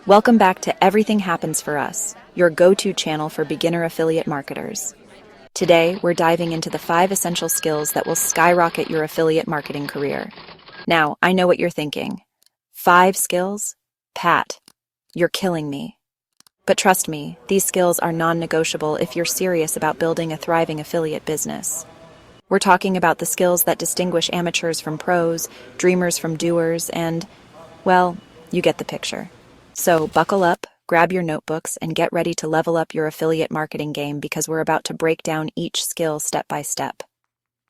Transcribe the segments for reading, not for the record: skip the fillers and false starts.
Welcome back to Everything Happens for Us, your go-to channel for beginner affiliate marketers. Today, we're diving into the 5 essential skills that will skyrocket your affiliate marketing career. Now, I know what you're thinking. 5 skills? Pat, you're killing me. But trust me, these skills are non-negotiable if you're serious about building a thriving affiliate business. We're talking about the skills that distinguish amateurs from pros, dreamers from doers, and, well, you get the picture. So buckle up, grab your notebooks, and get ready to level up your affiliate marketing game because we're about to break down each skill step by step.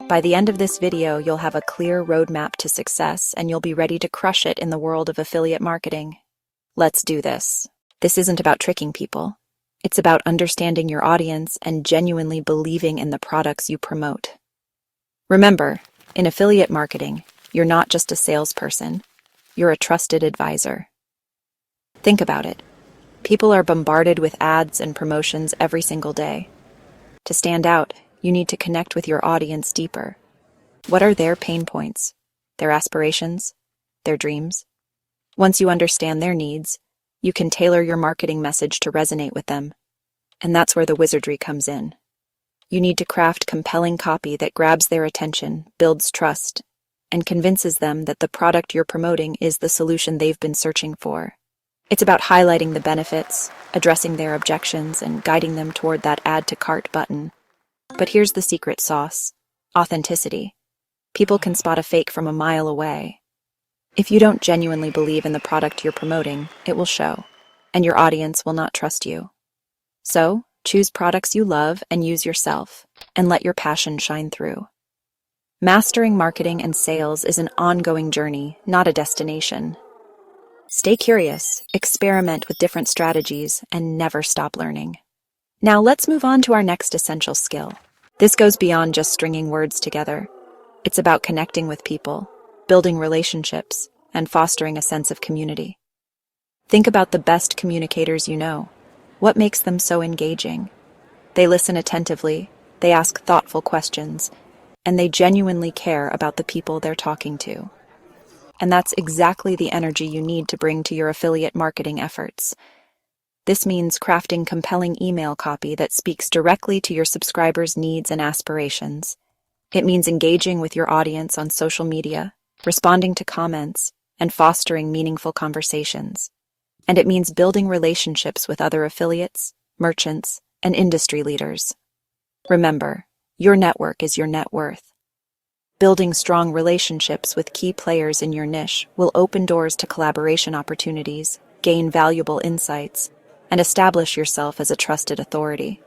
By the end of this video, you'll have a clear roadmap to success and you'll be ready to crush it in the world of affiliate marketing. Let's do this. This isn't about tricking people. It's about understanding your audience and genuinely believing in the products you promote. Remember, in affiliate marketing, you're not just a salesperson, you're a trusted advisor. Think about it. People are bombarded with ads and promotions every single day. To stand out, you need to connect with your audience deeper. What are their pain points, their aspirations, their dreams? Once you understand their needs, you can tailor your marketing message to resonate with them. And that's where the wizardry comes in. You need to craft compelling copy that grabs their attention, builds trust, and convinces them that the product you're promoting is the solution they've been searching for. It's about highlighting the benefits, addressing their objections, and guiding them toward that add to cart button. But here's the secret sauce: authenticity. People can spot a fake from a mile away. If you don't genuinely believe in the product you're promoting, it will show, and your audience will not trust you. So, choose products you love and use yourself, and let your passion shine through. Mastering marketing and sales is an ongoing journey, not a destination. Stay curious, experiment with different strategies, and never stop learning. Now let's move on to our next essential skill. This goes beyond just stringing words together. It's about connecting with people, building relationships, and fostering a sense of community. Think about the best communicators you know. What makes them so engaging? They listen attentively, they ask thoughtful questions, and they genuinely care about the people they're talking to. And that's exactly the energy you need to bring to your affiliate marketing efforts. This means crafting compelling email copy that speaks directly to your subscribers' needs and aspirations. It means engaging with your audience on social media, responding to comments, and fostering meaningful conversations. And it means building relationships with other affiliates, merchants, and industry leaders. Remember, your network is your net worth. Building strong relationships with key players in your niche will open doors to collaboration opportunities, gain valuable insights, and establish yourself as a trusted authority.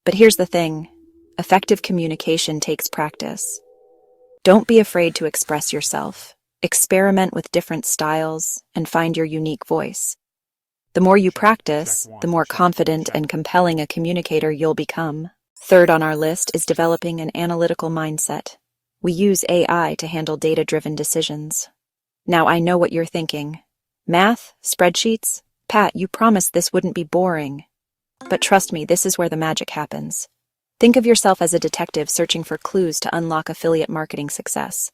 But here's the thing: effective communication takes practice. Don't be afraid to express yourself. Experiment with different styles and find your unique voice. The more you practice, the more confident and compelling a communicator you'll become. Third on our list is developing an analytical mindset. We use AI to handle data-driven decisions. Now I know what you're thinking. Math? Spreadsheets? Pat, you promised this wouldn't be boring. But trust me, this is where the magic happens. Think of yourself as a detective searching for clues to unlock affiliate marketing success.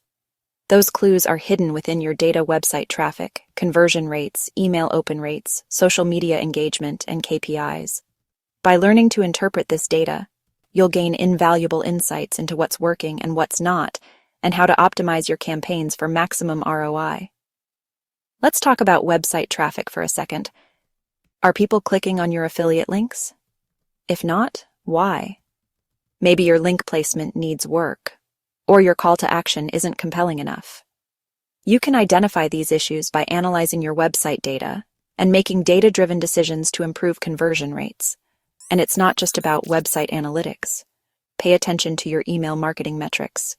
Those clues are hidden within your data: website traffic, conversion rates, email open rates, social media engagement, and KPIs. By learning to interpret this data, you'll gain invaluable insights into what's working and what's not, and how to optimize your campaigns for maximum ROI. Let's talk about website traffic for a second. Are people clicking on your affiliate links? If not, why? Maybe your link placement needs work, or your call to action isn't compelling enough. You can identify these issues by analyzing your website data and making data-driven decisions to improve conversion rates. And it's not just about website analytics. Pay attention to your email marketing metrics.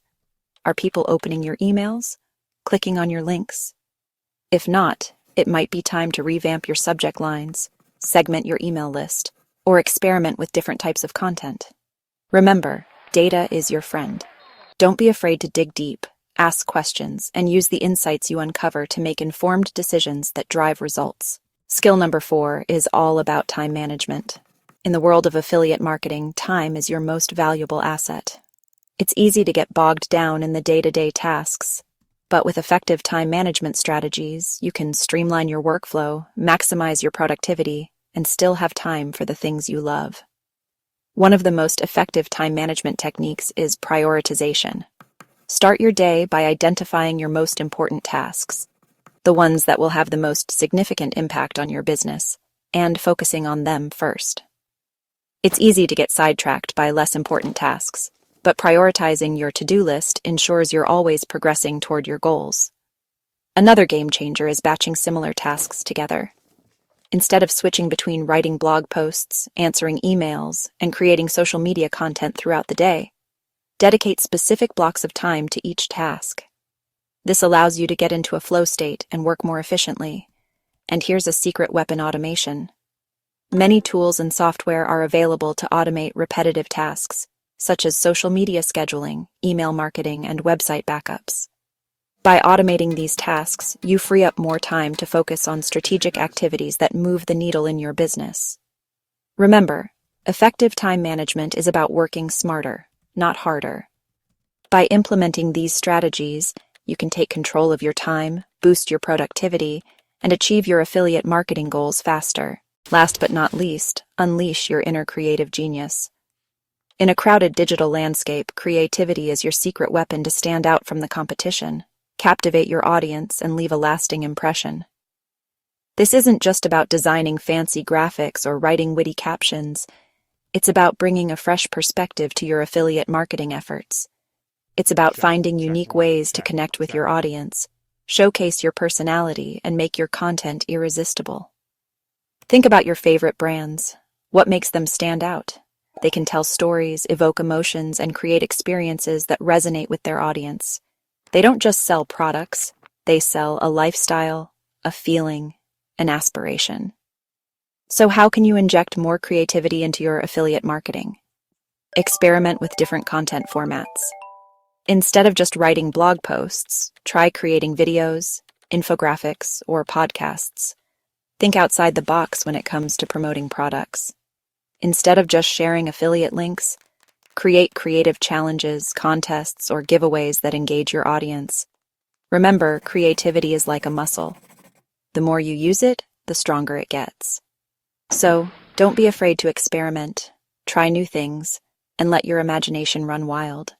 Are people opening your emails? Clicking on your links? If not, it might be time to revamp your subject lines, segment your email list, or experiment with different types of content. Remember, data is your friend. Don't be afraid to dig deep, ask questions, and use the insights you uncover to make informed decisions that drive results. Skill number 4 is all about time management. In the world of affiliate marketing, time is your most valuable asset. It's easy to get bogged down in the day-to-day tasks. But with effective time management strategies, you can streamline your workflow, maximize your productivity, and still have time for the things you love. One of the most effective time management techniques is prioritization. Start your day by identifying your most important tasks, the ones that will have the most significant impact on your business, and focusing on them first. It's easy to get sidetracked by less important tasks, but prioritizing your to-do list ensures you're always progressing toward your goals. Another game changer is batching similar tasks together. Instead of switching between writing blog posts, answering emails, and creating social media content throughout the day, dedicate specific blocks of time to each task. This allows you to get into a flow state and work more efficiently. And here's a secret weapon: automation. Many tools and software are available to automate repetitive tasks, such as social media scheduling, email marketing, and website backups. By automating these tasks, you free up more time to focus on strategic activities that move the needle in your business. Remember, effective time management is about working smarter, not harder. By implementing these strategies, you can take control of your time, boost your productivity, and achieve your affiliate marketing goals faster. Last but not least, unleash your inner creative genius. In a crowded digital landscape, creativity is your secret weapon to stand out from the competition, captivate your audience, and leave a lasting impression. This isn't just about designing fancy graphics or writing witty captions. It's about bringing a fresh perspective to your affiliate marketing efforts. It's about finding unique ways to connect with your audience, showcase your personality, and make your content irresistible. Think about your favorite brands. What makes them stand out? They can tell stories, evoke emotions, and create experiences that resonate with their audience. They don't just sell products, they sell a lifestyle, a feeling, an aspiration. So how can you inject more creativity into your affiliate marketing? Experiment with different content formats. Instead of just writing blog posts, try creating videos, infographics, or podcasts. Think outside the box when it comes to promoting products. Instead of just sharing affiliate links, create creative challenges, contests, or giveaways that engage your audience. Remember, creativity is like a muscle. The more you use it, the stronger it gets. So, don't be afraid to experiment, try new things, and let your imagination run wild.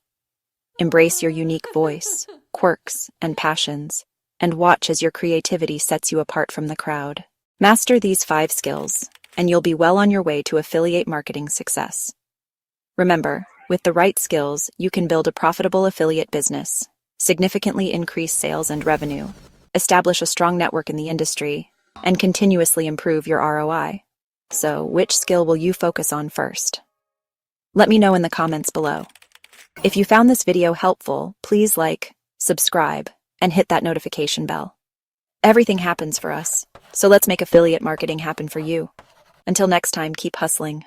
Embrace your unique voice, quirks, and passions, and watch as your creativity sets you apart from the crowd. Master these 5 skills, and you'll be well on your way to affiliate marketing success. Remember, with the right skills, you can build a profitable affiliate business, significantly increase sales and revenue, establish a strong network in the industry, and continuously improve your ROI. So, which skill will you focus on first? Let me know in the comments below. If you found this video helpful, please like, subscribe, and hit that notification bell. Everything happens for us, so let's make affiliate marketing happen for you. Until next time, keep hustling.